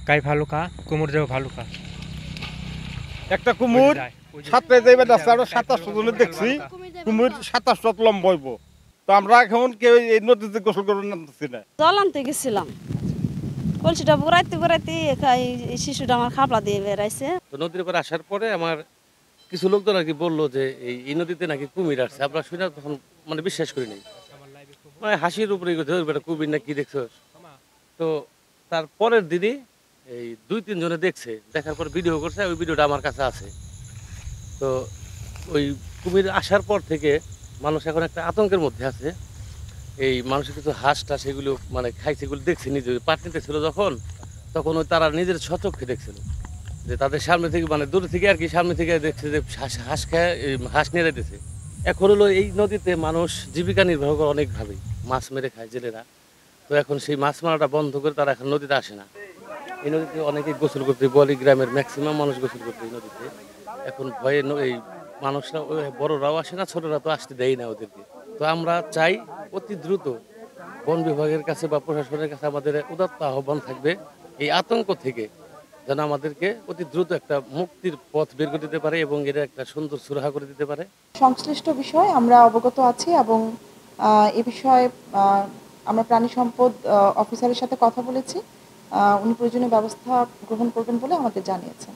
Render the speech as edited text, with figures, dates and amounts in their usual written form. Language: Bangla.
গাই ভালুকা কুমুর দেহ ভালুকা একটা কুমুর সাতটায় যাইবে রাস্তা আমরা 27 জনে দেখছি কুমুর 27 লম্বা হইব তো আমরা এখন কেউ এই নদীতে গোসল করবো নামতেছি না জল আনতে গেছিলাম কলসিটা বুড়াইতে বুড়াইতে এই শিশুটা আমার খাপলা দিয়ে বেড়াইছে। তো নদীর উপর আসার পরে আমার কিছু লোকজন আর কি বললো যে এই নদীতে নাকি কুমির আসছে। আমরা শুনে তখন মানে বিশ্বাস করিনি, মানে হাসির উপরে কুমির না কি দেখছো। তো তার পরের দিনই এই 2-3 জনে দেখছে, দেখার পর ভিডিও করছে, ওই ভিডিওটা আমার কাছে আছে। তো ওই কুমির আসার পর থেকে মানুষ এখন একটা আতঙ্কের মধ্যে আছে। এই মানুষের কিছু হাঁসটা সেগুলো মানে খাইছে, এগুলো দেখছে, নিজে পাটনিতে ছিল যখন, তখন ওই তারা নিজের স্বচক্ষে দেখছিল যে তাদের সামনে থেকে মানে দূর থেকে আর কি সামনে থেকে দেখছে যে হাঁস খায়, হাঁস নিয়ে দিতেছে। এখন হলো এই নদীতে মানুষ জীবিকা নির্বাহ করে অনেকভাবেই, মাছ মেরে খায় জেলেরা। তো এখন সেই মাছ মারাটা বন্ধ করে তারা এখন নদীতে আসে না। এই নদীতে অনেকেই গোসল করতে, বলি গ্রামের ম্যাক্সিমাম মানুষ গোসল করতে এই নদীতে। এখন ভয়ে এই মানুষরা বড়রাও আসে না, ছোটরা তো আসতে দেয় না ওদেরকে। তো আমরা চাই অতি দ্রুত বন বিভাগের কাছে বা প্রশাসনের কাছে আমাদের উদাত্ত আহ্বান থাকবে এই আতঙ্ক থেকে যেন আমাদেরকে অতি দ্রুত একটা মুক্তির পথ বের করে দিতে পারে এবং এর একটা সুন্দর সুরাহা করে দিতে পারে। সংশ্লিষ্ট বিষয়ে আমরা অবগত আছি এবং এ বিষয়ে আমরা প্রাণী সম্পদ অফিসারের সাথে কথা বলেছি। উনি প্রয়োজনীয় ব্যবস্থা গ্রহণ করবেন বলে আমাদের জানিয়েছেন।